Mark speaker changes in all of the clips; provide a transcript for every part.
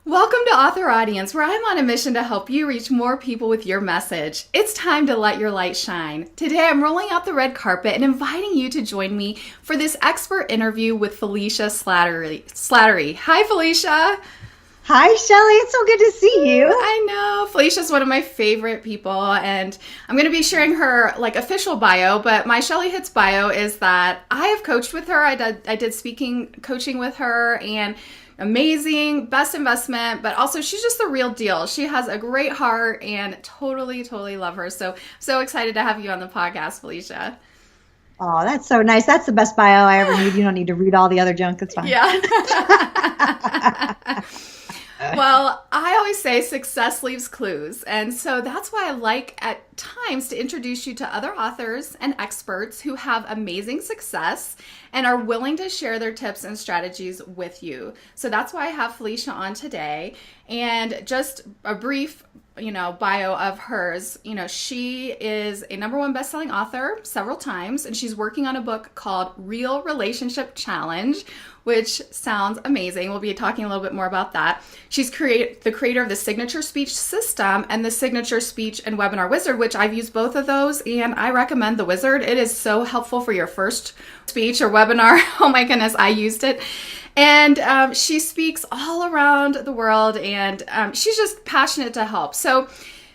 Speaker 1: Welcome to Author Audience, where I'm on a mission to help you reach more people with your message. It's time to let your light shine. Today, I'm rolling out the red carpet and inviting you to join me for this expert interview with Felicia Slattery. Hi, Felicia.
Speaker 2: Hi, Shelley. It's so good to see you.
Speaker 1: I know. Felicia's one of my favorite people, and I'm going to be sharing her official bio, but my Shelley Hitz bio is that I have coached with her. I did speaking coaching with her, and amazing, best investment, but also she's just the real deal. She has a great heart and totally love her. So excited to have you on the podcast, Felicia.
Speaker 2: Oh, that's so nice. That's the best bio I ever need. You don't need to read all the other junk. It's fine.
Speaker 1: Yeah. Well, I always say success leaves clues. And so that's why I like at times to introduce you to other authors and experts who have amazing success and are willing to share their tips and strategies with you. So that's why I have Felicia on today. And just a brief bio of hers. She is a #1 best-selling author several times, and she's working on a book called Real Relationship Challenge, which sounds amazing. We'll be talking a little bit more about that. She's the creator of the Signature Speech System and the Signature Speech and Webinar Wizard, which I've used both of those, and I recommend the Wizard. It is so helpful for your first speech or webinar. Oh my goodness, I used it. And she speaks all around the world, and she's just passionate to help. So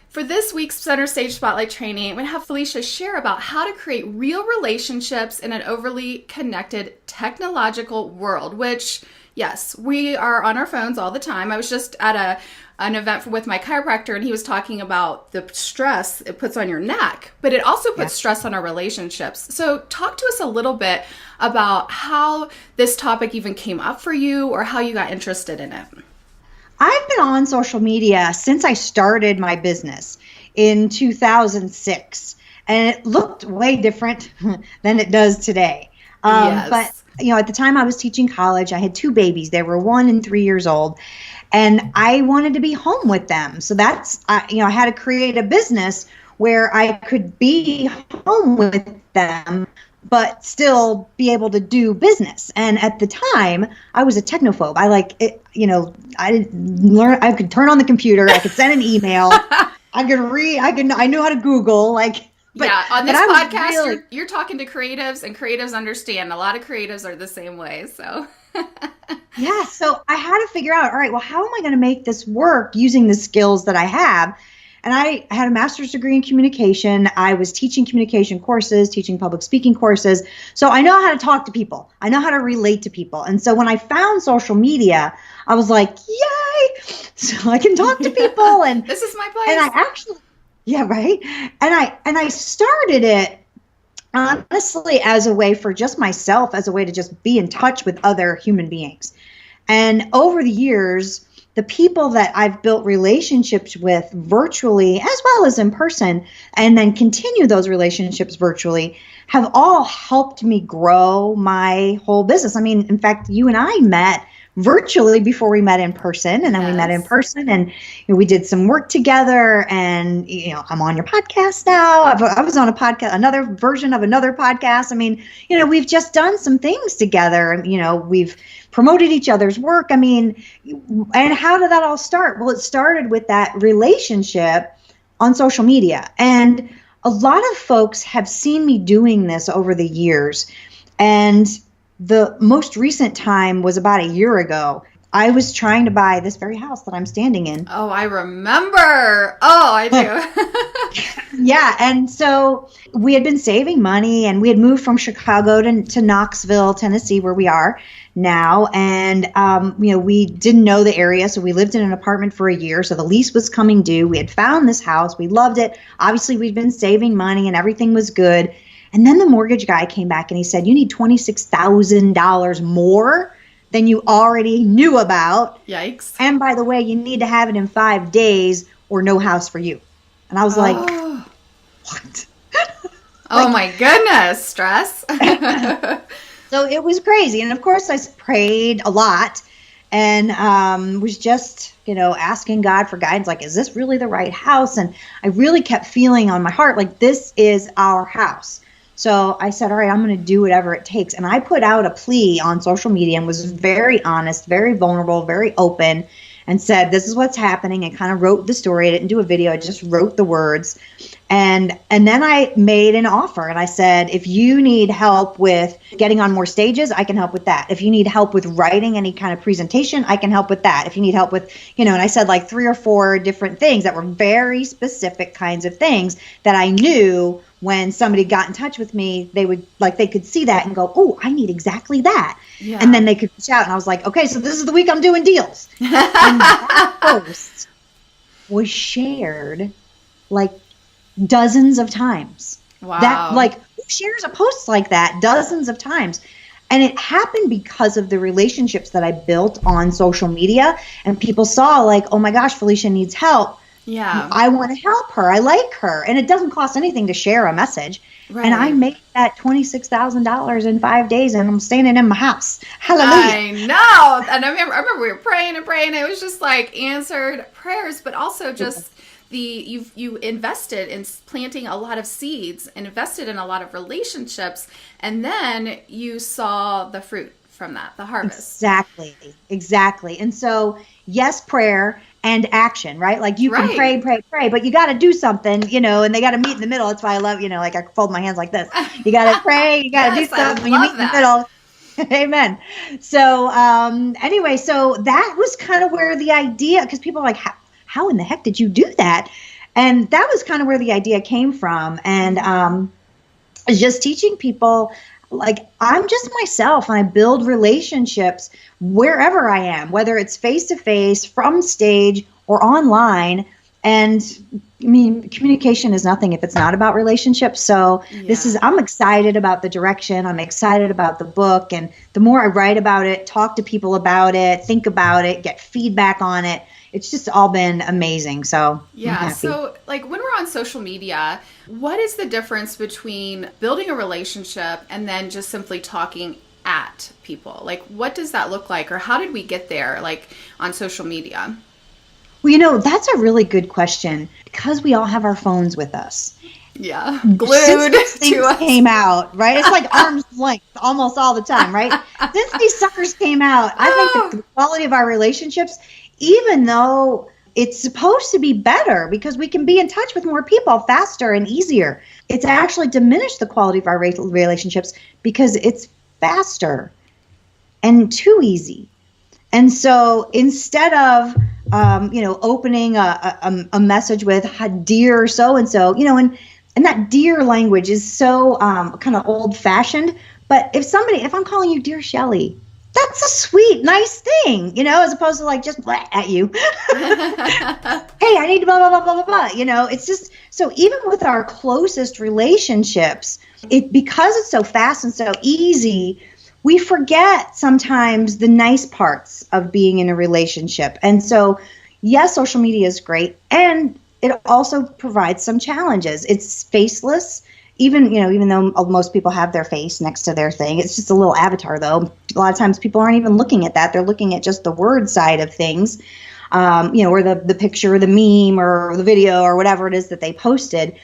Speaker 1: for this week's Center Stage Spotlight training, I'm going to have Felicia share about how to create real relationships in an overly connected technological world, which, yes, we are on our phones all the time. I was just at an event with my chiropractor, and he was talking about the stress it puts on your neck, but it also puts stress on our relationships. So talk to us a little bit about how this topic even came up for you or how you got interested in it.
Speaker 2: I've been on social media since I started my business in 2006, and it looked way different than it does today.
Speaker 1: Yes.
Speaker 2: But, at the time I was teaching college, I had 2 babies. They were 1 and 3 years old, and I wanted to be home with them. So I had to create a business where I could be home with them, but still be able to do business. And at the time, I was a technophobe. I I didn't learn. I could turn on the computer. I could send an email. I could read. I knew how to Google.
Speaker 1: On this podcast, you're talking to creatives, and creatives understand. A lot of creatives are the same way. So.
Speaker 2: Yeah. So I had to figure out, all right, well, how am I going to make this work using the skills that I have? And I had a master's degree in communication. I was teaching communication courses, teaching public speaking courses. So I know how to talk to people. I know how to relate to people. And so when I found social media, I was like, yay! So I can talk to people. And
Speaker 1: this is my place.
Speaker 2: And I actually, right. And I started it honestly as a way for just myself, as a way to just be in touch with other human beings. And over the years, the people that I've built relationships with virtually as well as in person, and then continue those relationships virtually, have all helped me grow my whole business. I mean, in fact, you and I met virtually before we met in person, and then we met in person, and we did some work together, and I'm on your podcast now. I was on a podcast, another version of another podcast. I mean, we've just done some things together. We've promoted each other's work. I mean, and how did that all start? Well, it started with that relationship on social media, and a lot of folks have seen me doing this over the years, and the most recent time was about a year ago. I was trying to buy this very house that I'm standing in.
Speaker 1: Oh, I remember. Oh, I do.
Speaker 2: Yeah. And so we had been saving money, and we had moved from Chicago to Knoxville, Tennessee, where we are now. And, we didn't know the area. So we lived in an apartment for a year. So the lease was coming due. We had found this house. We loved it. Obviously, we'd been saving money and everything was good. And then the mortgage guy came back and he said, you need $26,000 more than you already knew about.
Speaker 1: Yikes.
Speaker 2: And by the way, you need to have it in 5 days or no house for you. And I was like, what?
Speaker 1: Oh my goodness, stress.
Speaker 2: So it was crazy. And of course I prayed a lot and was just, asking God for guidance. Like, is this really the right house? And I really kept feeling on my heart, like, this is our house. So I said, all right, I'm going to do whatever it takes. And I put out a plea on social media and was very honest, very vulnerable, very open. and said, this is what's happening, and kind of wrote the story. I didn't do a video. I just wrote the words. And then I made an offer, and I said, if you need help with getting on more stages, I can help with that. If you need help with writing any kind of presentation, I can help with that. If you need help with, and I said like 3 or 4 different things that were very specific kinds of things that I knew when somebody got in touch with me, they could see that and go, oh, I need exactly that. Yeah. And then they could reach out, and I was like, okay, so this is the week I'm doing deals. And that post was shared like dozens of times.
Speaker 1: Wow.
Speaker 2: That who shares a post like that dozens of times? And it happened because of the relationships that I built on social media, and people saw like, oh my gosh, Felicia needs help.
Speaker 1: Yeah.
Speaker 2: I want to help her. I like her. And it doesn't cost anything to share a message. Right. And I made that $26,000 in 5 days, and I'm staying in my house. Hallelujah.
Speaker 1: I know. And I remember we were praying and praying. It was just like answered prayers, but also just you invested in planting a lot of seeds and invested in a lot of relationships, and then you saw the fruit from that, the harvest. Exactly.
Speaker 2: And so, yes, prayer and action, right? Like you can pray, but you got to do something, and they got to meet in the middle. That's why I love, like I fold my hands like this. You got to pray, you got to do something, you meet in the middle. Amen. So anyway, so that was kind of where the idea, because people are like, how in the heck did you do that? And that was kind of where the idea came from. And just teaching people, like, I'm just myself, and I build relationships wherever I am, whether it's face-to-face, from stage, or online. And I mean, communication is nothing if it's not about relationships. So I'm excited about the direction. I'm excited about the book. And the more I write about it, talk to people about it, think about it, get feedback on it, it's just all been amazing. So
Speaker 1: yeah. So like when we're on social media, what is the difference between building a relationship and then just simply talking at people? Like, what does that look like, or how did we get there, like on social media?
Speaker 2: Well, that's a really good question, because we all have our phones with us.
Speaker 1: Yeah, glued
Speaker 2: to us. Came out, right? It's like arm's length almost all the time, right? Since these suckers came out, I think the quality of our relationships, even though it's supposed to be better because we can be in touch with more people faster and easier, it's actually diminished the quality of our relationships because it's faster and too easy. And so instead of opening a message with dear so-and-so, and that dear language is so kind of old-fashioned. But if I'm calling you dear Shelley, that's a sweet, nice thing, as opposed to like just blah at you. Hey, I need to blah, blah, blah, blah, blah, blah. It's just, so even with our closest relationships, because it's so fast and so easy, we forget sometimes the nice parts of being in a relationship. And so, yes, social media is great. And it also provides some challenges. It's faceless. Even though most people have their face next to their thing, it's just a little avatar, though. A lot of times people aren't even looking at that. They're looking at just the word side of things, or the picture or the meme or the video or whatever it is that they posted.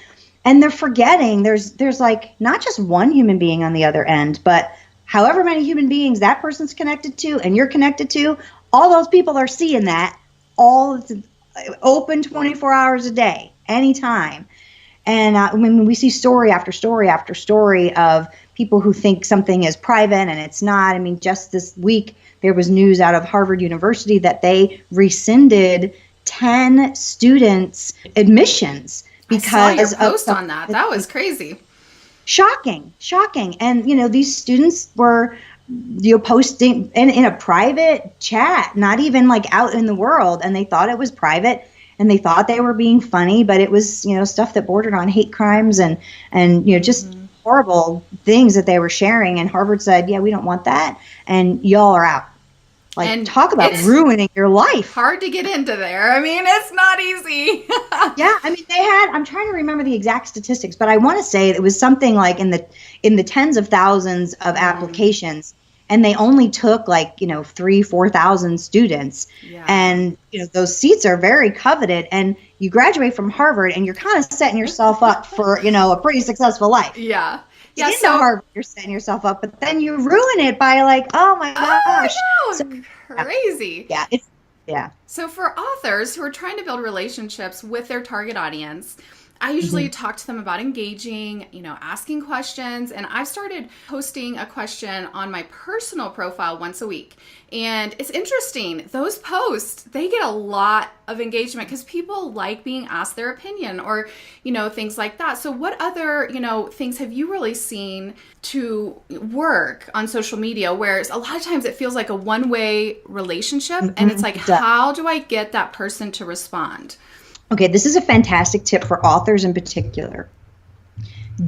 Speaker 2: And they're forgetting there's like not just one human being on the other end, but however many human beings that person's connected to and you're connected to, all those people are seeing that, all open 24 hours a day, anytime. And when we see story after story after story of people who think something is private and it's not. I mean, just this week, there was news out of Harvard University that they rescinded 10 students' admissions because
Speaker 1: I saw your post on that. That was crazy.
Speaker 2: Shocking. And, these students were posting in a private chat, not even like out in the world, and they thought it was private. And they thought they were being funny, but it was, stuff that bordered on hate crimes and just horrible things that they were sharing. And Harvard said, yeah, we don't want that. And y'all are out. Like, and talk about ruining your life.
Speaker 1: Hard to get into there. I mean, it's not easy.
Speaker 2: Yeah. I mean, I'm trying to remember the exact statistics, but I want to say it was something like in the tens of thousands of applications. And they only took 3,000-4,000 students. Yeah. And, those seats are very coveted. And you graduate from Harvard and you're kind of setting yourself up for, a pretty successful life.
Speaker 1: Yeah.
Speaker 2: Yeah. Into Harvard, you're setting yourself up, but then you ruin it by oh my gosh.
Speaker 1: So crazy.
Speaker 2: Yeah. Yeah.
Speaker 1: So for authors who are trying to build relationships with their target audience, I usually talk to them about engaging, asking questions, and I've started posting a question on my personal profile once a week. And it's interesting, those posts, they get a lot of engagement because people like being asked their opinion or, things like that. So what other, things have you really seen to work on social media, where a lot of times it feels like a one-way relationship and it's like, how do I get that person to respond?
Speaker 2: Okay, this is a fantastic tip for authors in particular.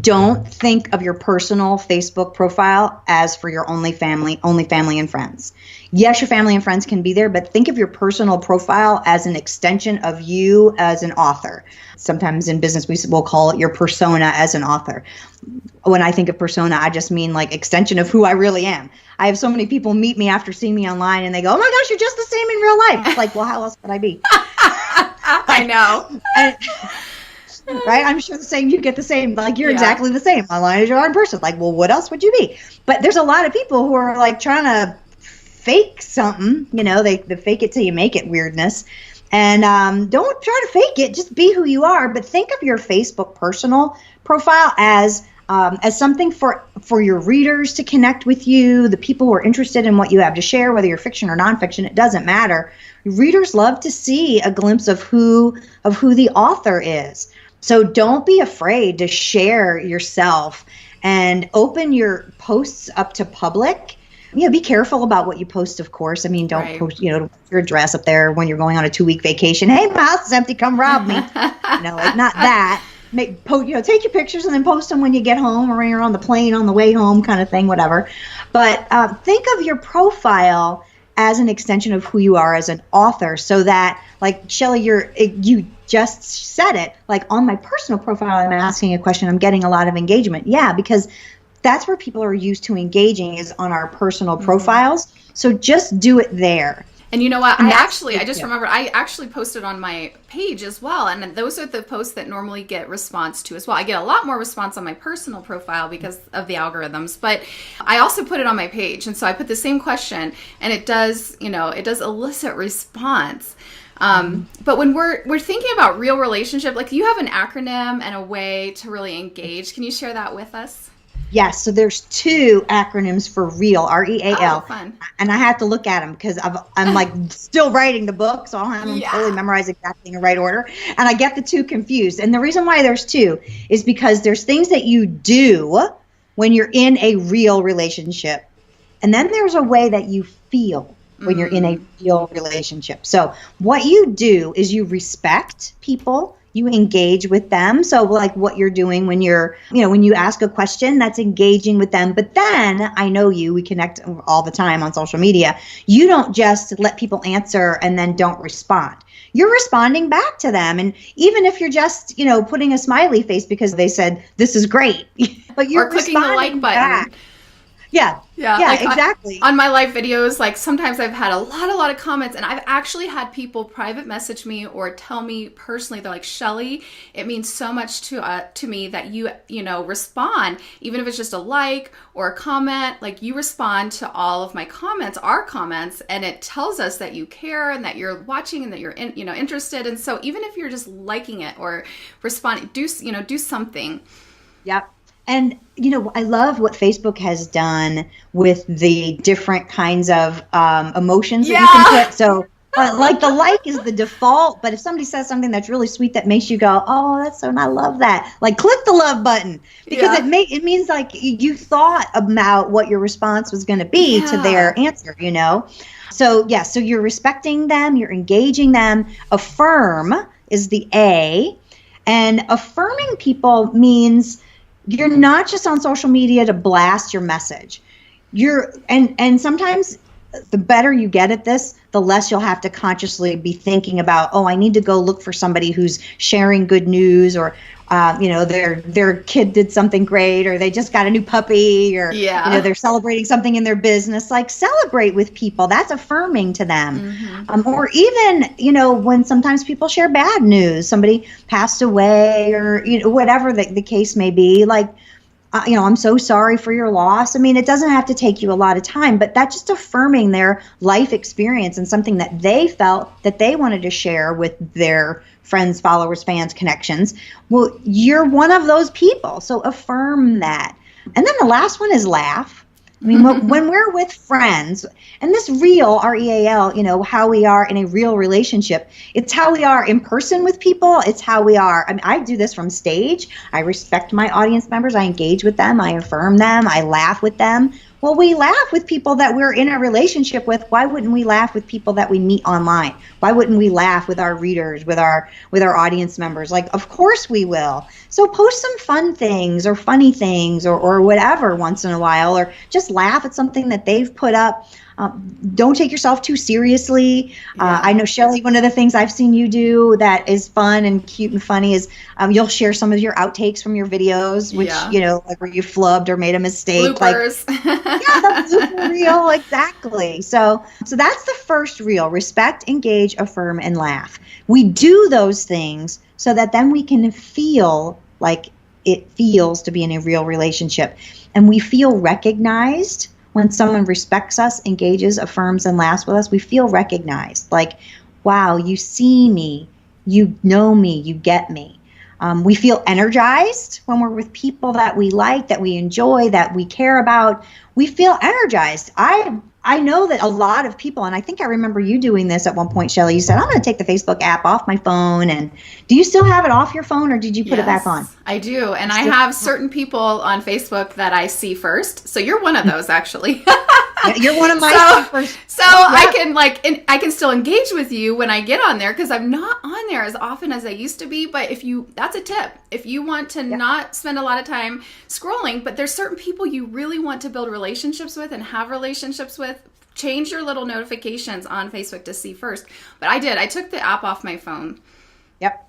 Speaker 2: Don't think of your personal Facebook profile as for your only family and friends. Yes, your family and friends can be there, but think of your personal profile as an extension of you as an author. Sometimes in business, we will call it your persona as an author. When I think of persona, I just mean like extension of who I really am. I have so many people meet me after seeing me online and they go, oh my gosh, you're just the same in real life. It's like, well, how else would I be?
Speaker 1: I know.
Speaker 2: Right? I'm sure the same, you get the same, like you're exactly the same online as you are in person. Like, well, what else would you be? But there's a lot of people who are like trying to fake something, they fake it till you make it weirdness. And don't try to fake it, just be who you are. But think of your Facebook personal profile as something for your readers to connect with you, the people who are interested in what you have to share, whether you're fiction or nonfiction, it doesn't matter. Readers love to see a glimpse of who the author is. So don't be afraid to share yourself and open your posts up to public. Be careful about what you post, of course. I mean, don't post, your address up there when you're going on a 2-week vacation. Hey, my house is empty, come rob me. Like not that. Take your pictures and then post them when you get home or when you're on the plane on the way home, kind of thing, whatever. But think of your profile as an extension of who you are as an author, so that, like Shelley, you just said it, like on my personal profile, I'm asking a question, I'm getting a lot of engagement. Yeah, because that's where people are used to engaging, is on our personal profiles. So just do it there.
Speaker 1: And you know what? I just remembered, I actually posted on my page as well. And those are the posts that normally get response to as well. I get a lot more response on my personal profile because of the algorithms, but I also put it on my page. And so I put the same question and it does elicit response. But when we're thinking about real relationship, like you have an acronym and a way to really engage. Can you share that with us?
Speaker 2: Yes, so there's 2 acronyms for REAL, REAL.
Speaker 1: Oh, fun.
Speaker 2: And I have to look at them because I'm like still writing the book, so I don't have them totally memorized exactly in the right order. And I get the 2 confused. And the reason why there's 2 is because there's things that you do when you're in a real relationship. And then there's a way that you feel when you're in a real relationship. So what you do is you respect people. You engage with them. So like what you're doing when when you ask a question, that's engaging with them. But then I know we connect all the time on social media. You don't just let people answer and then don't respond. You're responding back to them. And even if you're just, putting a smiley face because they said, this is great, but you're
Speaker 1: clicking the like button.
Speaker 2: Back. Yeah, like exactly.
Speaker 1: On my live videos, like sometimes I've had a lot of comments, and I've actually had people private message me or tell me personally, they're like, Shelley, it means so much to me that you respond, even if it's just a like or a comment, like you respond to all of my comments, our comments, and it tells us that you care and that you're watching and that you're interested. And so even if you're just liking it or responding, do something.
Speaker 2: Yep. And, I love what Facebook has done with the different kinds of emotions that you can put. So like the like is the default, but if somebody says something that's really sweet that makes you go, oh, that's so, and I love that. Like click the love button because it means like you thought about what your response was going to be to their answer, So so you're respecting them, you're engaging them. Affirm is the A, and affirming people means you're not just on social media to blast your message. And sometimes the better you get at this, the less you'll have to consciously be thinking about, oh, I need to go look for somebody who's sharing good news, or their kid did something great, or they just got a new puppy, or they're celebrating something in their business. Like celebrate with people. That's affirming to them. Or even when sometimes people share bad news, somebody passed away, or whatever the case may be. Like I'm so sorry for your loss. I mean, it doesn't have to take you a lot of time, but that's just affirming their life experience and something that they felt that they wanted to share with their friends, followers, fans, connections. Well, you're one of those people. So affirm that. And then the last one is laugh. I mean, when we're with friends, and this real, REAL, how we are in a real relationship, it's how we are in person with people. It's how we are. I mean, I do this from stage. I respect my audience members. I engage with them. I affirm them. I laugh with them. Well, we laugh with people that we're in a relationship with. Why wouldn't we laugh with people that we meet online? Why wouldn't we laugh with our readers, with our audience members? Like, of course we will. So post some fun things or funny things or whatever once in a while, or just laugh at something that they've put up. Don't take yourself too seriously. I know, Shelley, one of the things I've seen you do that is fun and cute and funny is you'll share some of your outtakes from your videos, which, like where you flubbed or made a mistake.
Speaker 1: Bloopers.
Speaker 2: That's blooper reel, exactly. So that's the first reel: respect, engage, affirm, and laugh. We do those things so that then we can feel like it feels to be in a real relationship. And we feel recognized. When someone respects us, engages, affirms, and laughs with us, we feel recognized. Like, wow, you see me, you know me, you get me. We feel energized when we're with people that we like, that we enjoy, that we care about. We feel energized. I know that a lot of people, and I think I remember you doing this at one point, Shelley. You said, I'm going to take the Facebook app off my phone. And do you still have it off your phone, or did you put it back on?
Speaker 1: I do. And I have certain people on Facebook that I see first. So you're one of those, actually.
Speaker 2: You're one of my first.
Speaker 1: So I can still engage with you when I get on there, because I'm not on there as often as I used to be. But that's a tip. If you want to not spend a lot of time scrolling, but there's certain people you really want to build relationships with and have relationships with, change your little notifications on Facebook to see first. But I took the app off my phone.
Speaker 2: Yep.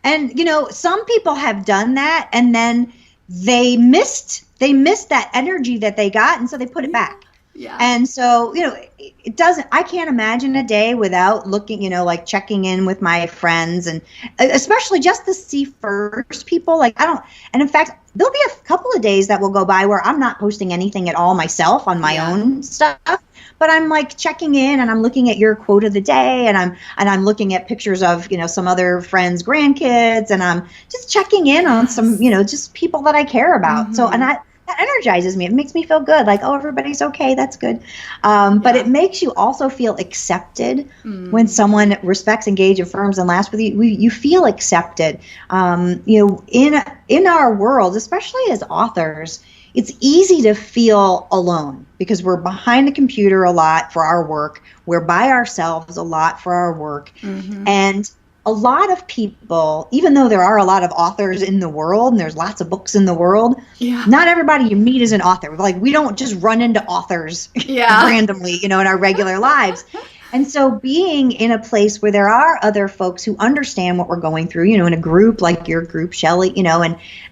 Speaker 2: And, some people have done that, and then they missed that energy that they got, and so they put it back.
Speaker 1: Yeah.
Speaker 2: And so, I can't imagine a day without looking, like checking in with my friends, and especially just to see first people. And in fact, there'll be a couple of days that will go by where I'm not posting anything at all myself on my own stuff. But I'm like checking in, and I'm looking at your quote of the day, and I'm looking at pictures of, some other friends' grandkids, and I'm just checking in on some, just people that I care about. Mm-hmm. So, that energizes me. It makes me feel good. Like, oh, everybody's okay. That's good. But it makes you also feel accepted when someone respects, engages, affirms, and laughs with you. You feel accepted. In our world, especially as authors, it's easy to feel alone because we're behind the computer a lot for our work. We're by ourselves a lot for our work. Mm-hmm. And a lot of people, even though there are a lot of authors in the world and there's lots of books in the world, not everybody you meet is an author. Like, we don't just run into authors randomly, in our regular lives. And so being in a place where there are other folks who understand what we're going through, in a group like your group, Shelley,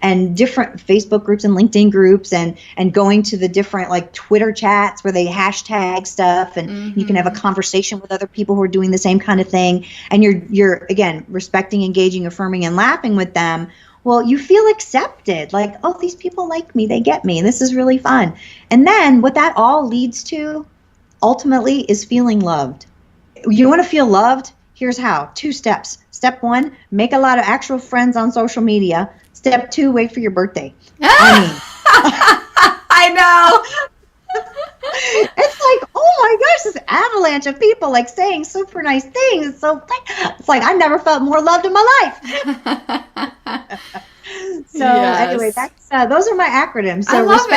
Speaker 2: and different Facebook groups and LinkedIn groups, and going to the different like Twitter chats where they hashtag stuff, and you can have a conversation with other people who are doing the same kind of thing. And you're again, respecting, engaging, affirming, and laughing with them. Well, you feel accepted, like, oh, these people like me, they get me, this is really fun. And then what that all leads to ultimately is feeling loved. You want to feel loved? Here's how. 2 steps. Step 1, make a lot of actual friends on social media. Step 2, wait for your birthday.
Speaker 1: I know.
Speaker 2: It's like, oh my gosh, this avalanche of people like saying super nice things. It's like I never felt more loved in my life. Anyway, that's those are my acronyms. So
Speaker 1: I love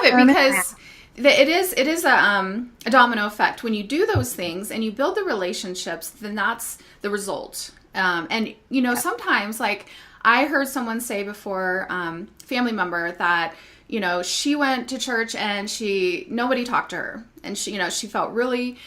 Speaker 1: it because it is a domino effect. When you do those things and you build the relationships, then that's the result. Sometimes, like, I heard someone say before, family member, that she went to church and nobody talked to her, and she felt really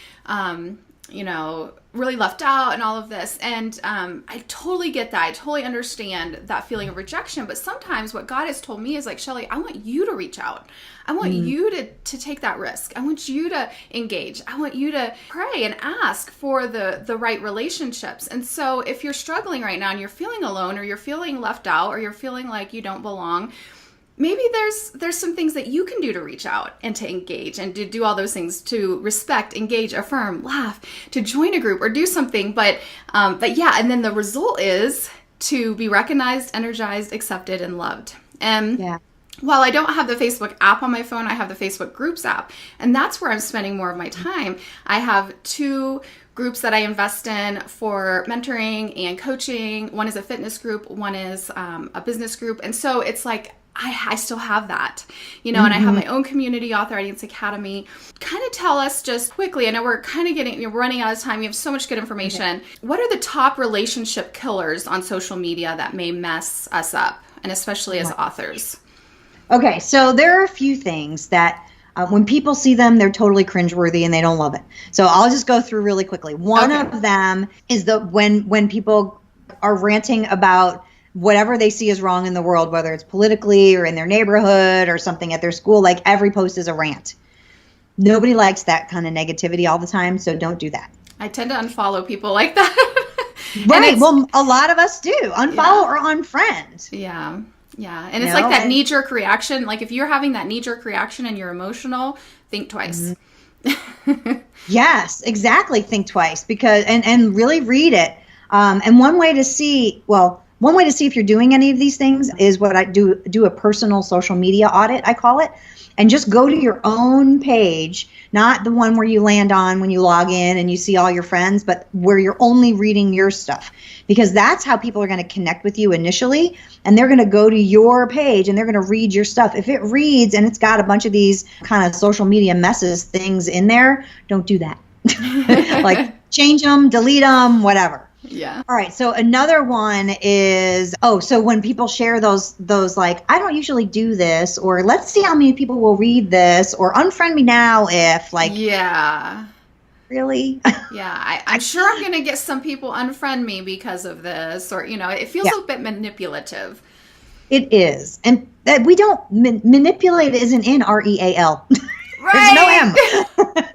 Speaker 1: really left out and all of this. And I totally get that. I totally understand that feeling of rejection. But sometimes what God has told me is like, Shelley, I want you to reach out. I want you to take that risk. I want you to engage. I want you to pray and ask for the right relationships. And so if you're struggling right now and you're feeling alone, or you're feeling left out, or you're feeling like you don't belong, maybe there's some things that you can do to reach out and to engage and to do all those things, to respect, engage, affirm, laugh, to join a group or do something. But yeah, and then the result is to be recognized, energized, accepted, and loved. And
Speaker 2: Yeah.
Speaker 1: while I don't have the Facebook app on my phone, I have the Facebook Groups app. And that's where I'm spending more of my time. I have 2 groups that I invest in for mentoring and coaching. One is a fitness group, one is a business group. And so it's like, I still have that, and I have my own community, Author Audience Academy. Kind of tell us just quickly, I know we're kind of running out of time. You have so much good information. Okay. What are the top relationship killers on social media that may mess us up, and especially as authors?
Speaker 2: Okay, so there are a few things that when people see them, they're totally cringeworthy and they don't love it. So I'll just go through really quickly. One of them is when people are ranting about whatever they see is wrong in the world, whether it's politically or in their neighborhood or something at their school, like every post is a rant. Nobody likes that kind of negativity all the time, so don't do that.
Speaker 1: I tend to unfollow people like that.
Speaker 2: Right. Well, a lot of us do. Unfollow or unfriend.
Speaker 1: Yeah. Yeah. And it's like that knee-jerk reaction. Like if you're having that knee-jerk reaction and you're emotional, think twice.
Speaker 2: Mm-hmm. Yes, exactly. Think twice because and really read it. And one way to see if you're doing any of these things is what I do a personal social media audit, I call it. And just go to your own page, not the one where you land on when you log in and you see all your friends, but where you're only reading your stuff. Because that's how people are going to connect with you initially. And they're going to go to your page and they're going to read your stuff. If it reads and it's got a bunch of these kind of social media messes things in there, don't do that. Like change them, delete them, whatever.
Speaker 1: Yeah.
Speaker 2: All right. So another one is, so when people share those like, I don't usually do this, or let's see how many people will read this, or unfriend me now if like.
Speaker 1: Yeah.
Speaker 2: Really?
Speaker 1: Yeah. I'm sure I'm going to get some people unfriend me because of this, or, it feels a bit manipulative.
Speaker 2: It is. And we don't, manipulate isn't in REAL.
Speaker 1: Right.
Speaker 2: There's no M.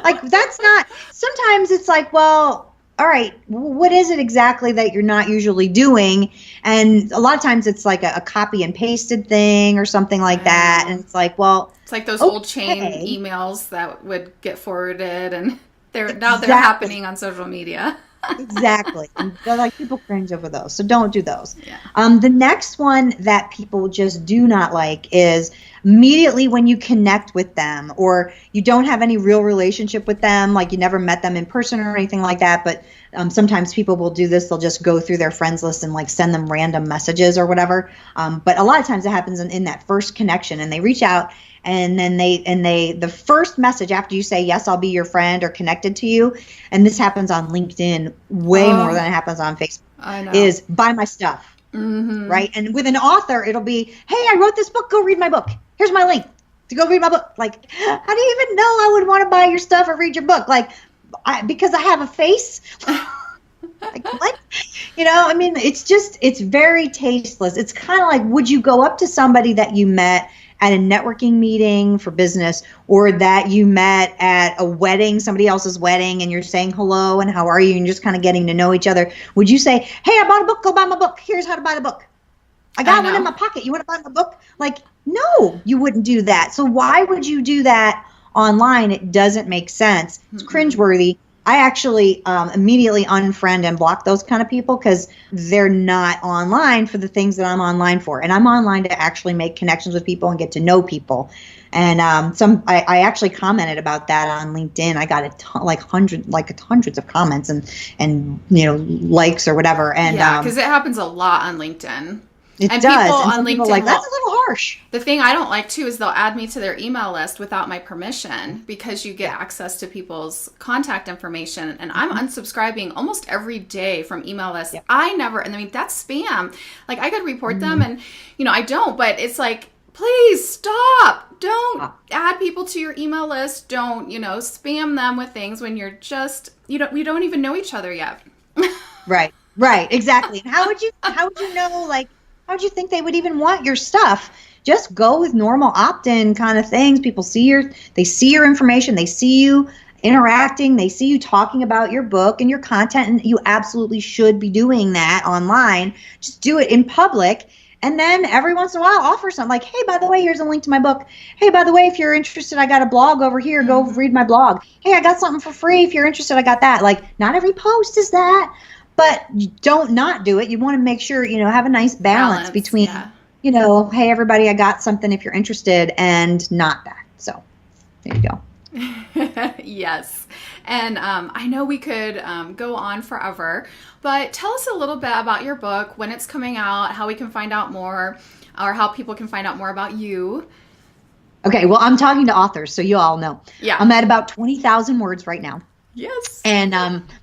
Speaker 2: Like that's not, sometimes it's like, well, all right, what is it exactly that you're not usually doing? And a lot of times it's like a copy and pasted thing or something like that. And it's like, well,
Speaker 1: it's like those old chain emails that would get forwarded and they're happening on social media.
Speaker 2: Exactly. And they're like, people cringe over those. So don't do those.
Speaker 1: Yeah.
Speaker 2: The next one that people just do not like is immediately when you connect with them or you don't have any real relationship with them, like you never met them in person or anything like that. But sometimes people will do this. They'll just go through their friends list and like send them random messages or whatever. But a lot of times it happens in that first connection and they reach out. And then the first message after you say, yes, I'll be your friend or connected to you. And this happens on LinkedIn way more than it happens on Facebook. I know. Is buy my stuff. Mm-hmm. Right. And with an author, it'll be, hey, I wrote this book. Go read my book. Here's my link to go read my book. Like, how do you even know I would want to buy your stuff or read your book? Like, because I have a face. Like, what? I mean, it's very tasteless. It's kind of like, would you go up to somebody that you met at a networking meeting for business or that you met at a wedding, somebody else's wedding, and you're saying hello and how are you and just kind of getting to know each other? Would you say, hey, I bought a book, go buy my book. Here's how to buy the book. I got one in my pocket. You want to buy my book? Like, no, you wouldn't do that. So why would you do that online? It doesn't make sense. It's cringeworthy. I actually immediately unfriend and block those kind of people because they're not online for the things that I'm online for. And I'm online to actually make connections with people and get to know people. And I actually commented about that on LinkedIn. I got hundreds of comments and likes or whatever. And
Speaker 1: yeah, because it happens a lot on LinkedIn.
Speaker 2: It does. People on LinkedIn like, that's a little harsh.
Speaker 1: The thing I don't like too is they'll add me to their email list without my permission because you get access to people's contact information. And I'm unsubscribing almost every day from email lists. Yep. I mean, that's spam. Like I could report them and, I don't, but it's like, please stop. Don't add people to your email list. Don't, spam them with things when you're just, we don't even know each other yet.
Speaker 2: Right. Exactly. And how would you know, like, how would you think they would even want your stuff? Just go with normal opt-in kind of things. People see your information. They see you interacting. They see you talking about your book and your content. And you absolutely should be doing that online. Just do it in public And then every once in a while, offer something like, hey, by the way, here's a link to my book. Hey, by the way, if you're interested, I got a blog over here. Go read my blog. Hey, I got something for free. If you're interested, I got that. Like, not every post is that, but you don't not do it. You want to make sure, have a nice balance between, hey, everybody, I got something if you're interested, and not that. So there you go.
Speaker 1: Yes. And I know we could go on forever, but tell us a little bit about your book, when it's coming out, how we can find out more, or how people can find out more about you.
Speaker 2: Okay, well, I'm talking to authors, so you all know.
Speaker 1: Yeah.
Speaker 2: I'm at about 20,000 words right now.
Speaker 1: Yes.
Speaker 2: And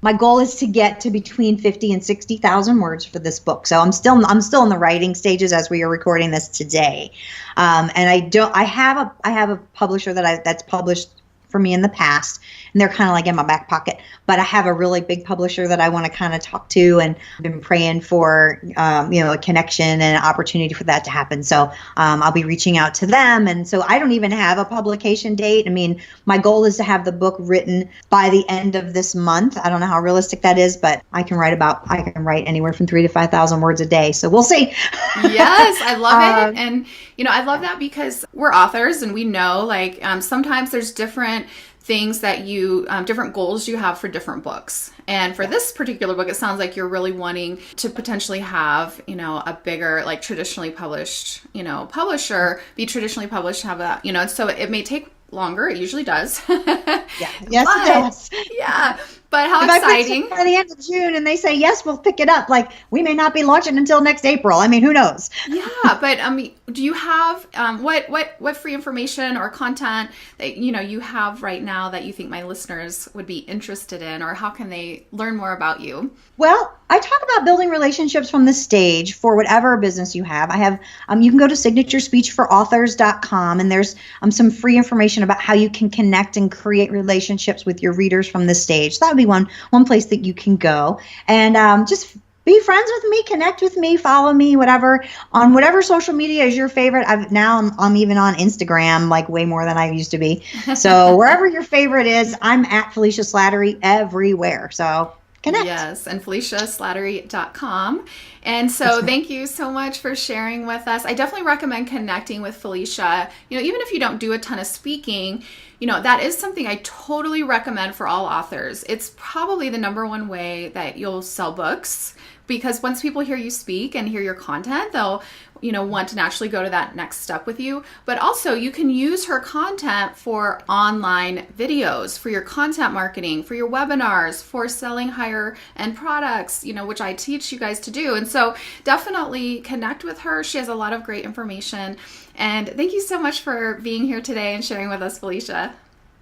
Speaker 2: my goal is to get to between 50 and 60,000 words for this book. So I'm still in the writing stages as we are recording this today. And I have a publisher that's published for me in the past, and they're kind of like in my back pocket, but I have a really big publisher that I want to kind of talk to, and I've been praying for, a connection and an opportunity for that to happen. So I'll be reaching out to them. And so I don't even have a publication date. I mean, my goal is to have the book written by the end of this month. I don't know how realistic that is, but I can write anywhere from 3,000 to 5,000 words a day. So we'll see.
Speaker 1: Yes, I love it. And, I love that because we're authors, and we know sometimes there's different things that different goals you have for different books. And for this particular book, it sounds like you're really wanting to potentially have, a bigger, traditionally published, publisher, be traditionally published, have that, so it may take longer. It usually does.
Speaker 2: Yeah. Yes, it does.
Speaker 1: Yeah. But how
Speaker 2: if
Speaker 1: exciting.
Speaker 2: By the end of June and they say, yes, we'll pick it up. We may not be launching until next April. I mean, who knows?
Speaker 1: Yeah. But do you have what free information or content that, you have right now that you think my listeners would be interested in, or how can they learn more about you?
Speaker 2: Well, I talk about building relationships from the stage for whatever business you have. I have, you can go to signaturespeechforauthors.com, and there's some free information about how you can connect and create relationships with your readers from the stage. That would be one place that you can go, and just be friends with me, connect with me, follow me, whatever, on whatever social media is your favorite. I'm even on Instagram, way more than I used to be. So wherever your favorite is, I'm at Felicia Slattery everywhere. So connect.
Speaker 1: Yes, and FeliciaSlattery.com. And so thank you so much for sharing with us. I definitely recommend connecting with Felicia. Even if you don't do a ton of speaking, that is something I totally recommend for all authors. It's probably the number one way that you'll sell books, because once people hear you speak and hear your content, they'll want to naturally go to that next step with you. But also you can use her content for online videos, for your content marketing, for your webinars, for selling higher end products, which I teach you guys to do. And so definitely connect with her. She has a lot of great information. And thank you so much for being here today and sharing with us, Felicia.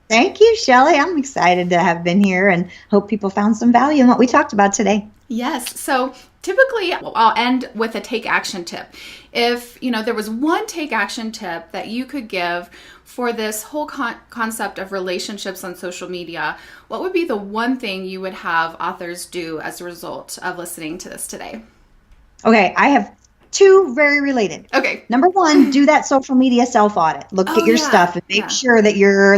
Speaker 2: Thank you, Shelley. I'm excited to have been here and hope people found some value in what we talked about today.
Speaker 1: Yes. So typically I'll end with a take action tip. If, there was one take action tip that you could give for this whole concept of relationships on social media, what would be the one thing you would have authors do as a result of listening to this today?
Speaker 2: Okay. I have two very related.
Speaker 1: Okay.
Speaker 2: Number one, do that social media self-audit. Look at your stuff and make sure that you're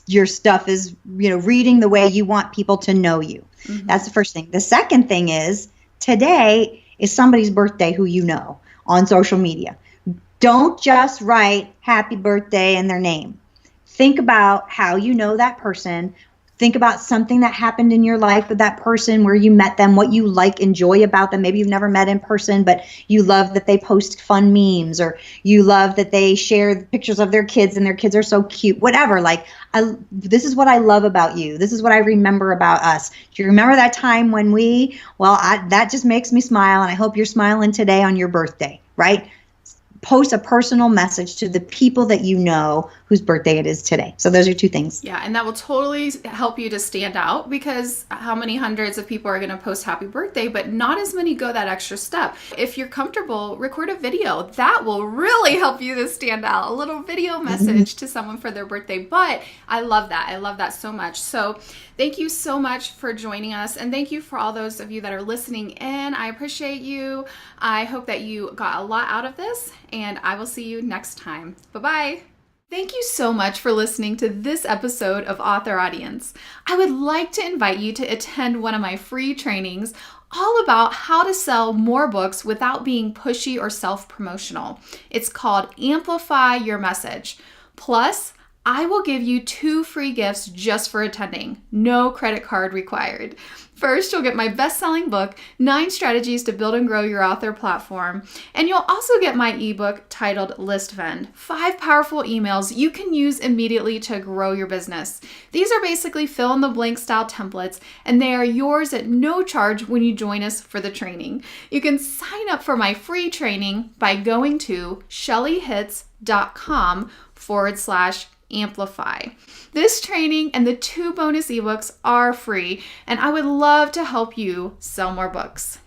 Speaker 2: your stuff is, reading the way you want people to know you. Mm-hmm. That's the first thing. The second thing is, today is somebody's birthday who you know on social media. Don't just write happy birthday and their name. Think about how you know that person. Think about something that happened in your life with that person, where you met them, what you enjoy about them. Maybe you've never met in person, but you love that they post fun memes, or you love that they share pictures of their kids and their kids are so cute, whatever. This is what I love about you. This is what I remember about us. Do you remember that time when that just makes me smile, and I hope you're smiling today on your birthday, right? Post a personal message to the people that you know whose birthday it is today. So those are two things.
Speaker 1: Yeah, and that will totally help you to stand out, because how many hundreds of people are going to post happy birthday, but not as many go that extra step. If you're comfortable, record a video. That will really help you to stand out. A little video message to someone for their birthday. But I love that. I love that so much. So thank you so much for joining us. And thank you for all those of you that are listening in. I appreciate you. I hope that you got a lot out of this, and I will see you next time. Bye-bye. Thank you so much for listening to this episode of Author Audience. I would like to invite you to attend one of my free trainings all about how to sell more books without being pushy or self-promotional. It's called Amplify Your Message. Plus, I will give you 2 free gifts just for attending. No credit card required. First, you'll get my best-selling book, 9 Strategies to Build and Grow Your Author Platform. And you'll also get my ebook titled List Vend, 5 powerful emails you can use immediately to grow your business. These are basically fill-in-the-blank style templates, and they are yours at no charge when you join us for the training. You can sign up for my free training by going to shelleyhitz.com/amplify. This training and the 2 bonus ebooks are free, and I would love to help you sell more books.